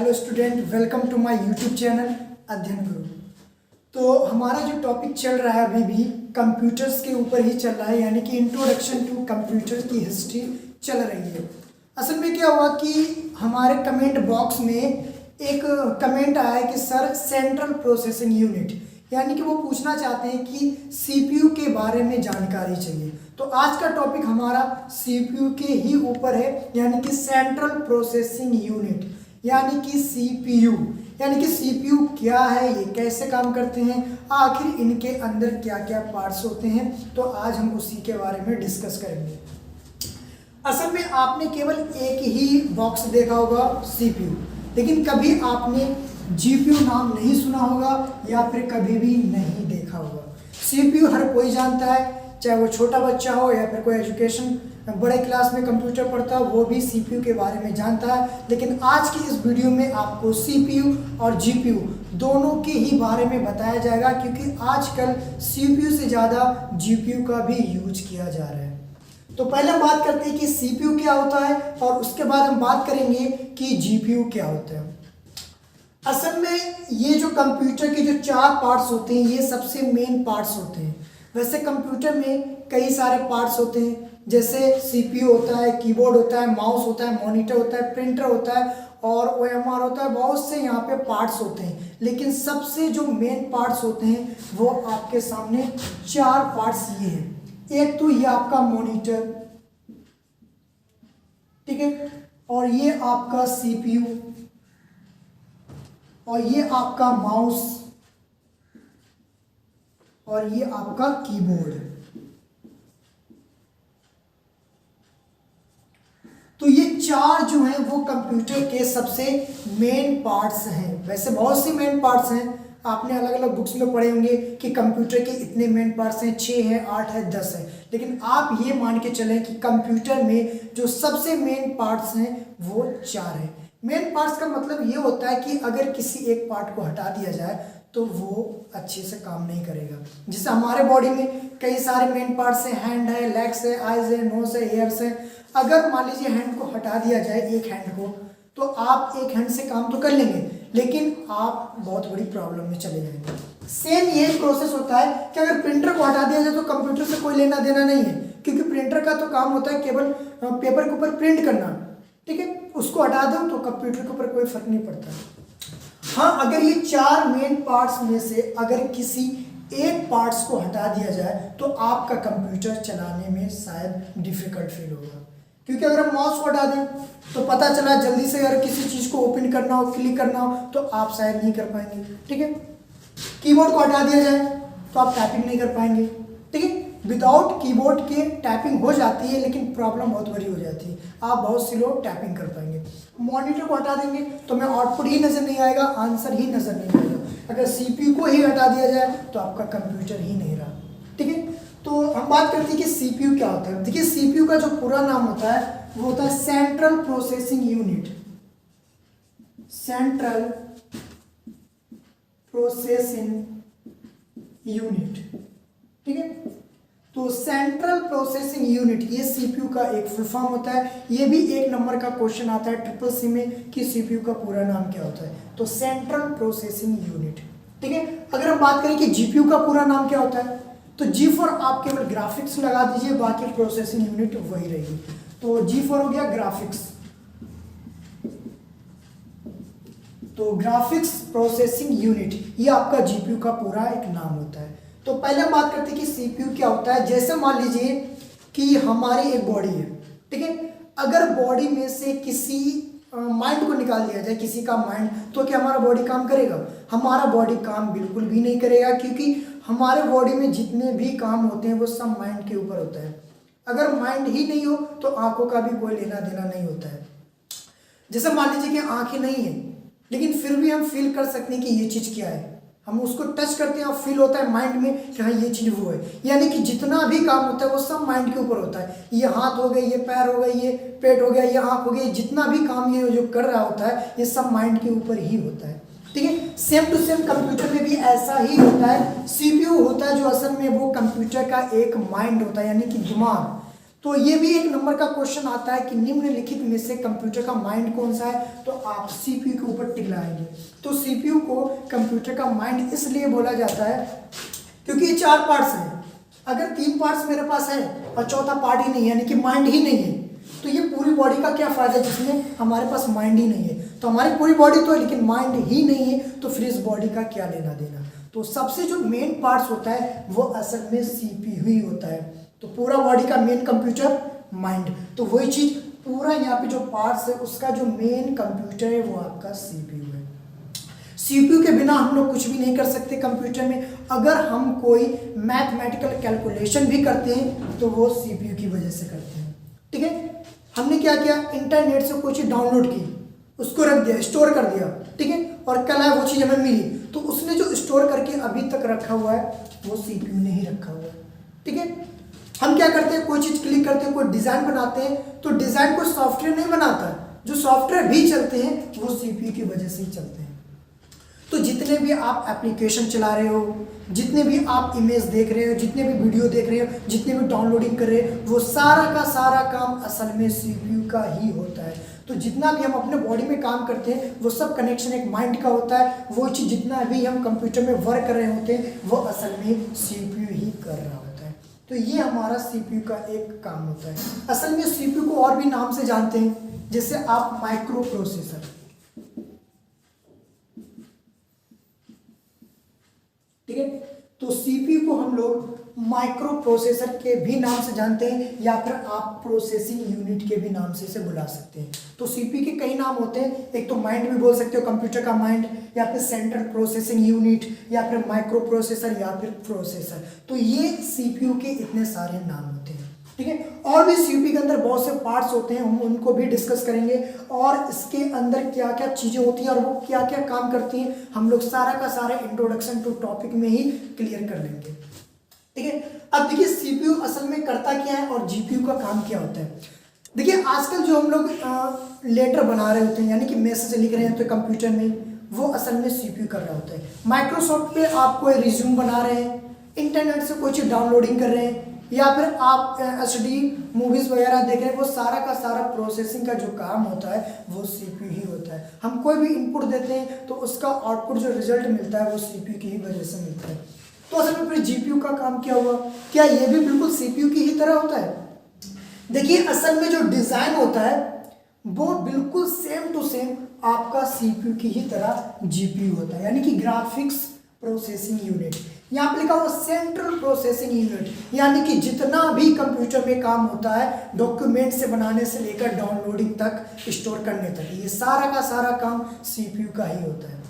Hello student, welcome to my YouTube channel Adhyayan Guru. तो हमारा जो टॉपिक चल रहा है अभी भी कंप्यूटर्स के ऊपर ही चल रहा है, यानी कि इंट्रोडक्शन टू कंप्यूटर की हिस्ट्री चल रही है। असल में क्या हुआ कि हमारे कमेंट बॉक्स में एक कमेंट आया कि सर सेंट्रल प्रोसेसिंग यूनिट, यानी कि वो पूछना चाहते हैं कि सीपीयू के बारे में जानकारी चाहिए। तो आज का टॉपिक हमारा सीपीयू के ही ऊपर है, यानी कि सेंट्रल प्रोसेसिंग यूनिट, यानी कि सीपीयू। यानी कि सीपीयू क्या है, ये कैसे काम करते हैं, आखिर इनके अंदर क्या क्या पार्ट्स होते हैं, तो आज हम उसी के बारे में डिस्कस करेंगे। असल में आपने केवल एक ही बॉक्स देखा होगा सीपीयू, लेकिन कभी आपने जीपीयू नाम नहीं सुना होगा या फिर कभी भी नहीं देखा होगा। सीपीयू हर कोई जानता है, चाहे वो छोटा बच्चा हो या फिर कोई एजुकेशन बड़े क्लास में कंप्यूटर पढ़ता हो, वो भी सीपीयू के बारे में जानता है। लेकिन आज की इस वीडियो में आपको सीपीयू और जीपीयू दोनों के ही बारे में बताया जाएगा, क्योंकि आजकल सीपीयू से ज़्यादा जीपीयू का भी यूज किया जा रहा है। तो पहले हम बात करते हैं कि सीपीयू क्या होता है और उसके बाद हम बात करेंगे कि जीपीयू क्या होता है। असल में ये जो कंप्यूटर के जो चार पार्ट्स होते हैं, ये सबसे मेन पार्ट्स होते हैं। वैसे कंप्यूटर में कई सारे पार्ट्स होते हैं, जैसे सीपीयू होता है, कीबोर्ड होता है, माउस होता है, मॉनिटर होता है, प्रिंटर होता है और ओएमआर होता है। बहुत से यहाँ पे पार्ट्स होते हैं, लेकिन सबसे जो मेन पार्ट्स होते हैं वो आपके सामने चार पार्ट्स ये हैं। एक तो ये आपका मॉनिटर, ठीक है, और ये आपका सीपीयू, और ये आपका माउस, और ये आपका कीबोर्ड। तो ये चार जो हैं वो कंप्यूटर के सबसे मेन पार्ट्स हैं। वैसे बहुत सी मेन पार्ट्स हैं, आपने अलग अलग बुक्स में पढ़े होंगे कि कंप्यूटर के इतने मेन पार्ट्स हैं, 6 हैं, 8 है, 10 है। लेकिन आप ये मान के चलें कि कंप्यूटर में जो सबसे मेन पार्ट्स हैं वो 4 हैं। मेन पार्ट्स का मतलब ये होता है कि अगर किसी एक पार्ट को हटा दिया जाए तो वो अच्छे से काम नहीं करेगा। जैसे हमारे बॉडी में कई सारे मेन पार्ट्स हैं, हैंड है, लेग्स है, आइज है, नोज है, ईयर्स है। अगर मान लीजिए हैंड को हटा दिया जाए, एक हैंड को, तो आप एक हैंड से काम तो कर लेंगे, लेकिन आप बहुत बड़ी प्रॉब्लम में चले जाएंगे। सेम ये प्रोसेस होता है कि अगर प्रिंटर को हटा दिया जाए तो कंप्यूटर से कोई लेना देना नहीं है, क्योंकि प्रिंटर का तो काम होता है केवल पेपर के ऊपर प्रिंट करना, ठीक है। उसको हटा दो तो कंप्यूटर के ऊपर कोई फर्क नहीं पड़ता। हाँ, अगर ये चार मेन पार्ट्स में से अगर किसी एक पार्ट्स को हटा दिया जाए तो आपका कंप्यूटर चलाने में शायद डिफिकल्ट फील होगा। क्योंकि अगर हम माउस को हटा दें तो पता चला जल्दी से अगर किसी चीज़ को ओपन करना हो, क्लिक करना हो, तो आप शायद नहीं कर पाएंगे, ठीक है। कीबोर्ड को हटा दिया जाए तो आप टाइपिंग नहीं कर पाएंगे, ठीक है। विदाउट कीबोर्ड के टाइपिंग हो जाती है, लेकिन प्रॉब्लम बहुत बड़ी हो जाती है, आप बहुत सी लोग टाइपिंग कर पाएंगे। मॉनिटर को हटा देंगे तो हमें आउटपुट ही नज़र नहीं आएगा, आंसर ही नज़र नहीं आएगा। अगर सीपीयू को ही हटा दिया जाए तो आपका कंप्यूटर ही नहीं रहा, ठीक है। तो हम बात करते हैं कि सीपीयू क्या होता है। देखिए, सीपीयू का जो पूरा नाम होता है वो होता है central processing unit, central processing unit, ठीक है। तो सेंट्रल प्रोसेसिंग यूनिट ये सीपीयू का एक फुल फॉर्म होता है। ये भी 1 नंबर का क्वेश्चन आता है ट्रिपल सी में कि सीपीयू का पूरा नाम क्या होता है। तो सेंट्रल प्रोसेसिंग यूनिट, ठीक है। अगर हम बात करें कि जीपीयू का पूरा नाम क्या होता है, तो जी फॉर आप केवल ग्राफिक्स लगा दीजिए, बाकी प्रोसेसिंग यूनिट वही रहेगी। तो जी फॉर हो गया ग्राफिक्स, तो ग्राफिक्स प्रोसेसिंग यूनिट ये आपका जीपीयू का पूरा एक नाम होता है। तो पहले हम बात करते हैं कि सीपीयू क्या होता है। जैसे मान लीजिए कि हमारी एक बॉडी है, ठीक है। अगर बॉडी में से किसी माइंड को निकाल दिया जाए, किसी का माइंड, तो क्या हमारा बॉडी काम करेगा? हमारा बॉडी काम बिल्कुल भी नहीं करेगा, क्योंकि हमारे बॉडी में जितने भी काम होते हैं वो सब माइंड के ऊपर होता है। अगर माइंड ही नहीं हो तो आंखों का भी कोई लेना देना नहीं होता है। जैसे मान लीजिए कि आंखें नहीं है, लेकिन फिर भी हम फील कर सकते हैं कि ये चीज़ क्या है। हम उसको टच करते हैं और फील होता है माइंड में कि हाँ ये चीज़ वो है। यानी कि जितना भी काम होता है वो सब माइंड के ऊपर होता है। ये हाथ हो गए, ये पैर हो गए, ये पेट हो गया, ये आँख हो गई, जितना भी काम ये जो कर रहा होता है ये सब माइंड के ऊपर ही होता है, ठीक है। सेम टू सेम कंप्यूटर में भी ऐसा ही होता है। सीपीयू होता है जो असल में वो कंप्यूटर का एक माइंड होता है, यानी कि दिमाग। तो ये भी एक नंबर का क्वेश्चन आता है कि निम्नलिखित में से कंप्यूटर का माइंड कौन सा है, तो आप सीपीयू के ऊपर टिक लगाएंगे। तो सीपीयू को कंप्यूटर का माइंड इसलिए बोला जाता है क्योंकि ये 4 पार्ट्स हैं। अगर 3 पार्ट्स मेरे पास है और चौथा पार्ट ही नहीं है, यानी कि माइंड ही नहीं है, तो ये पूरी बॉडी का क्या फायदा जिसमें हमारे पास माइंड ही नहीं है। तो हमारी पूरी बॉडी तो है लेकिन माइंड ही नहीं है, तो फिर इस बॉडी का क्या लेना देना। तो सबसे जो मेन पार्ट्स होता है वो असल में सीपीयू ही होता है। तो पूरा बॉडी का मेन कंप्यूटर माइंड, तो वही चीज पूरा यहाँ पे जो पार्ट्स है उसका जो मेन कंप्यूटर है वो आपका सीपीयू है। सीपीयू के बिना हम लोग कुछ भी नहीं कर सकते कंप्यूटर में। अगर हम कोई मैथमेटिकल कैलकुलेशन भी करते हैं तो वो सीपीयू की वजह से करते हैं। ठीक है, हमने क्या किया, इंटरनेट से कोई चीज़ डाउनलोड की, उसको रख दिया, स्टोर कर दिया, ठीक है, और कल है वो चीज़ हमें मिली, तो उसने जो स्टोर करके अभी तक रखा हुआ है वो सीपीयू ने ही रखा हुआ है। ठीक है, हम क्या करते हैं, कोई चीज़ क्लिक करते हैं, कोई डिज़ाइन बनाते हैं, तो डिज़ाइन कोई सॉफ्टवेयर नहीं बनाता, जो सॉफ्टवेयर भी चलते हैं वो सीपीयू की वजह से ही चलते हैं। तो जितने भी आप एप्लीकेशन चला रहे हो, जितने भी आप इमेज देख रहे हो, जितने भी वीडियो देख रहे हो, जितने भी डाउनलोडिंग कर रहे हो, वो सारा का सारा काम असल में सीपीयू का ही होता है। तो जितना भी हम अपने बॉडी में काम करते हैं वो सब कनेक्शन एक माइंड का होता है। वो चीज़ जितना भी हम कंप्यूटर में वर्क कर रहे होते हैं वो असल में सीपीयू ही कर रहा होता है। तो ये हमारा सीपीयू का एक काम होता है। असल में सीपीयू को और भी नाम से जानते हैं, जैसे आप माइक्रो प्रोसेसर, ठीक है, तो सीपीयू को हम लोग माइक्रो प्रोसेसर के भी नाम से जानते हैं, या फिर आप प्रोसेसिंग यूनिट के भी नाम से इसे बुला सकते हैं। तो सीपीयू के कई नाम होते हैं, एक तो माइंड भी बोल सकते हो, कंप्यूटर का माइंड, या फिर सेंट्रल प्रोसेसिंग यूनिट, या फिर माइक्रो प्रोसेसर, या फिर प्रोसेसर। तो ये सीपीयू के इतने सारे नाम होते हैं। ठीक है, और भी सीपीयू के अंदर बहुत से पार्ट्स होते हैं, हम उनको भी डिस्कस करेंगे, और इसके अंदर क्या क्या चीज़ें होती हैं और वो क्या क्या काम करती हैं, हम लोग सारा का सारा इंट्रोडक्शन टू टॉपिक में ही क्लियर कर लेंगे। ठीक है, अब देखिए सीपीयू असल में करता क्या है और जीपीयू का काम क्या होता है। देखिए आजकल जो हम लोग लेटर बना रहे होते हैं, यानी कि मैसेज लिख रहे हैं तो कंप्यूटर में, वो असल में सीपीयू कर रहा होता है। माइक्रोसॉफ्ट पे आप कोई रिज्यूम बना रहे हैं, इंटरनेट से कोई चीज़ डाउनलोडिंग कर रहे हैं, या फिर आप HD मूवीज़ वगैरह देख रहे हैं, वो सारा का सारा प्रोसेसिंग का जो काम होता है वो सीपीयू ही होता है। हम कोई भी इनपुट देते हैं तो उसका आउटपुट जो रिजल्ट मिलता है वो सीपीयू की ही वजह से मिलता है। तो असल में फिर जीपीयू का काम क्या हुआ, क्या ये भी बिल्कुल सीपीयू की ही तरह होता है? देखिए असल में जो डिज़ाइन होता है वो बिल्कुल सेम टू सेम आपका सीपीयू की ही तरह जीपीयू होता है, यानी कि ग्राफिक्स प्रोसेसिंग यूनिट। यहाँ पे लिखा हुआ सेंट्रल प्रोसेसिंग यूनिट, यानी कि जितना भी कंप्यूटर में काम होता है, डॉक्यूमेंट से बनाने से लेकर डाउनलोडिंग तक, स्टोर करने तक, ये सारा का सारा काम सीपीयू का ही होता है।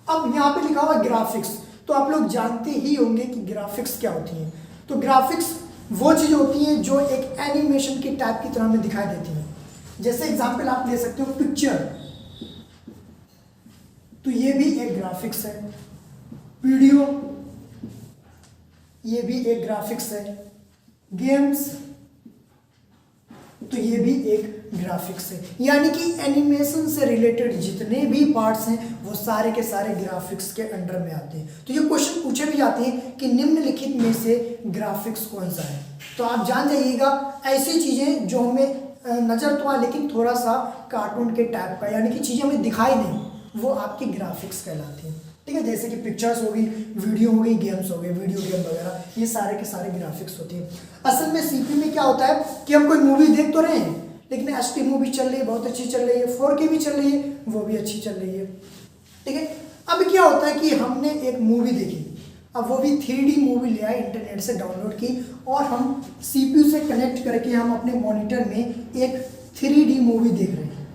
अब यहाँ पे लिखा हुआ ग्राफिक्स, तो आप लोग जानते ही होंगे कि ग्राफिक्स क्या होती हैं। तो ग्राफिक्स वो चीज़ होती हैं जो एक एनिमेशन की टाइप की तरह में दिखाई देती हैं। जैसे एग्जाम्पल आप ले सकते हो पिक्चर, तो ये भी एक ग्राफिक्स है, वीडियो ये भी एक ग्राफिक्स है, गेम्स तो ये भी एक ग्राफिक्स है। यानी कि एनिमेशन से रिलेटेड जितने भी पार्ट्स हैं वो सारे के सारे ग्राफिक्स के अंडर में आते हैं। तो ये क्वेश्चन पूछे भी जाते हैं कि निम्नलिखित में से ग्राफिक्स कौन सा है, तो आप जान जाइएगा ऐसी चीज़ें जो हमें नज़र तो आए लेकिन थोड़ा सा कार्टून के टाइप का, यानी कि चीज़ें हमें दिखाई नहीं, वो आपकी ग्राफिक्स कहलाती हैं। ठीक है, जैसे कि पिक्चर्स हो गई, वीडियो हो गई, गेम्स हो गए, वीडियो गेम वगैरह, ये सारे के सारे ग्राफिक्स होती हैं। असल में सीपीयू में क्या होता है कि हम कोई मूवी देख तो रहे हैं लेकिन HD मूवी चल रही है, बहुत अच्छी चल रही है, 4K भी चल रही है, वो भी अच्छी चल रही है। ठीक है, अब क्या होता है कि हमने एक मूवी देखी, अब वो भी 3D मूवी ले आए, इंटरनेट से डाउनलोड की, और हम सीपीयू से कनेक्ट करके हम अपने मॉनिटर में एक 3D मूवी देख रहे हैं।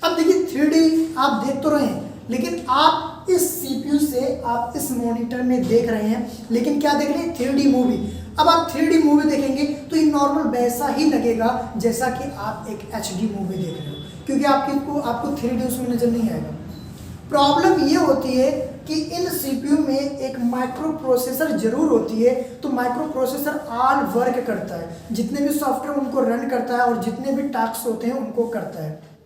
अब देखिए 3D आप देख तो रहे हैं लेकिन आप इस सीपीयू से आप इस मॉनिटर में देख रहे हैं, लेकिन क्या देख रहे हैं, 3D मूवी। अब आप 3D मूवी देखेंगे तो ये नॉर्मल वैसा ही लगेगा जैसा कि आप एक HD मूवी देख रहे हो, क्योंकि आपको 3D उसमें नजर नहीं आएगा। प्रॉब्लम ये होती है कि इन सीपीयू में एक माइक्रो प्रोसेसर जरूर होती है, तो माइक्रो प्रोसेसर ऑल वर्क करता है, जितने भी सॉफ्टवेयर उनको रन करता है और जितने भी टास्क होते हैं उनको करता है।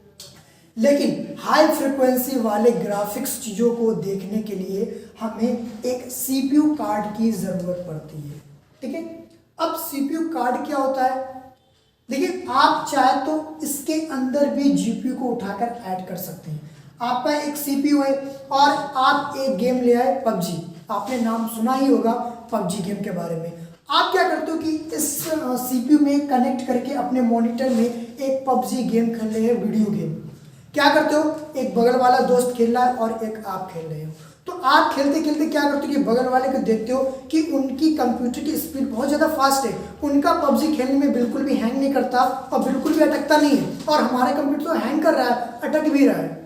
लेकिन हाई फ्रिक्वेंसी वाले ग्राफिक्स चीज़ों को देखने के लिए हमें एक सीपीयू कार्ड की ज़रूरत पड़ती है। ठीक है, अब सीपीयू कार्ड क्या होता है, देखिए आप चाहे तो इसके अंदर भी जीपीयू को उठाकर ऐड कर सकते हैं। आपका एक सीपीयू है और आप एक गेम ले आए पबजी, आपने नाम सुना ही होगा पबजी गेम के बारे में। आप क्या करते हो कि इस सीपीयू में कनेक्ट करके अपने मॉनिटर में एक पबजी गेम खेल रहे हैं, वीडियो गेम। क्या करते हो, एक बगल वाला दोस्त खेल रहा है और एक आप खेल रहे हो, तो आप खेलते खेलते क्या करते हो कि बगल वाले को देखते हो कि उनकी कंप्यूटर की स्पीड बहुत ज़्यादा फास्ट है, उनका पबजी खेलने में बिल्कुल भी हैंग नहीं करता और बिल्कुल भी अटकता नहीं है, और हमारा कंप्यूटर तो हैंग कर रहा है, अटक भी रहा है।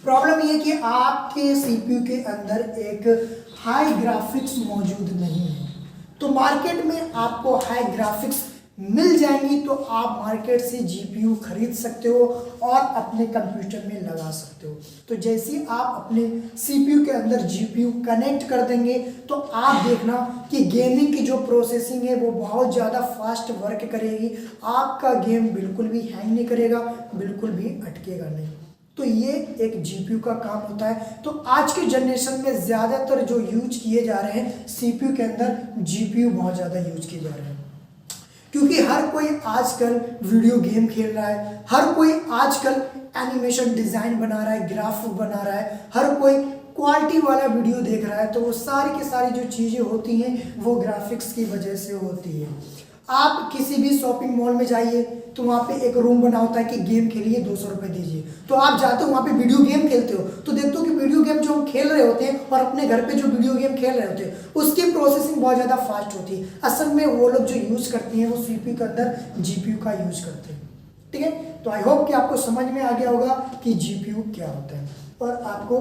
प्रॉब्लम ये कि आपके सीपीयू के अंदर एक हाई ग्राफिक्स मौजूद नहीं है। तो मार्केट में आपको हाई ग्राफिक्स मिल जाएंगी तो आप मार्केट से जीपीयू खरीद सकते हो और अपने कंप्यूटर में लगा सकते हो। तो जैसे ही आप अपने सीपीयू के अंदर जीपीयू कनेक्ट कर देंगे तो आप देखना कि गेमिंग की जो प्रोसेसिंग है वो बहुत ज़्यादा फास्ट वर्क करेगी, आपका गेम बिल्कुल भी हैंग नहीं करेगा, बिल्कुल भी अटकेगा नहीं। तो ये एक जीपीयू का काम होता है। तो आज के जनरेशन में ज़्यादातर जो यूज किए जा रहे हैं सीपीयू के अंदर जीपीयू बहुत ज़्यादा यूज किए जा रहे हैं, क्योंकि हर कोई आजकल वीडियो गेम खेल रहा है, हर कोई आजकल एनिमेशन डिज़ाइन बना रहा है, ग्राफ बना रहा है, हर कोई क्वालिटी वाला वीडियो देख रहा है। तो वो सारी की सारी जो चीज़ें होती हैं वो ग्राफिक्स की वजह से होती है। आप किसी भी शॉपिंग मॉल में जाइए तो वहाँ पे एक रूम बना होता है कि गेम खेलिए 200 रुपये दीजिए, तो आप जाते हो वहाँ पे वीडियो गेम खेलते हो, तो देखते हो कि वीडियो गेम जो हम खेल रहे होते हैं और अपने घर पे जो वीडियो गेम खेल रहे होते हैं उसकी प्रोसेसिंग बहुत ज़्यादा फास्ट होती है। असल में वो लोग जो यूज़ करती हैं वो सीपीयू के अंदर जीपीयू का यूज़ करते हैं। ठीक है, तो आई होप कि आपको समझ में आ गया होगा कि जीपीयू क्या होता है और आपको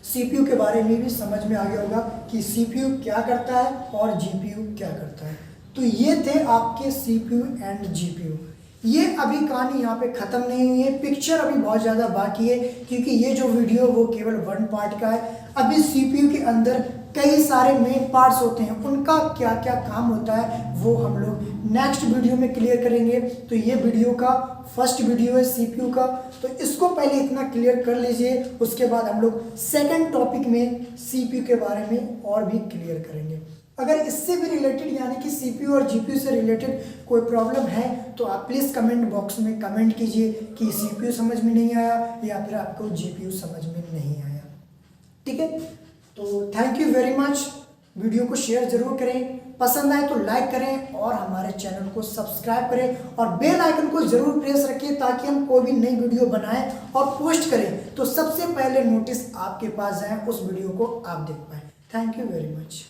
सीपीयू के बारे में भी समझ में आ गया होगा कि सीपीयू क्या करता है और जीपीयू क्या करता है। तो ये थे आपके सीपीयू एंड जीपीयू। ये अभी कहानी यहाँ पे ख़त्म नहीं हुई है, पिक्चर अभी बहुत ज़्यादा बाकी है, क्योंकि ये जो वीडियो वो केवल 1 पार्ट का है। अभी सीपीयू के अंदर कई सारे मेन पार्ट्स होते हैं, उनका क्या क्या काम होता है वो हम लोग नेक्स्ट वीडियो में क्लियर करेंगे। तो ये वीडियो का फर्स्ट वीडियो है सीपीयू का, तो इसको पहले इतना क्लियर कर लीजिए, उसके बाद हम लोग सेकेंड टॉपिक में सीपीयू के बारे में और भी क्लियर करेंगे। अगर इससे भी रिलेटेड यानी कि सीपीयू और जीपीयू से रिलेटेड कोई प्रॉब्लम है तो आप प्लीज़ कमेंट बॉक्स में कमेंट कीजिए कि सीपीयू समझ में नहीं आया या फिर आपको जीपीयू समझ में नहीं आया। ठीक है, तो thank you very much. Video को शेयर ज़रूर करें, पसंद आए तो लाइक करें और हमारे चैनल को सब्सक्राइब करें और बेल आइकन को ज़रूर प्रेस रखिए ताकि हम कोई भी नई वीडियो बनाएं और पोस्ट करें तो सबसे पहले नोटिस आपके पास जाए, उस वीडियो को आप देख पाएँ। Thank you very much.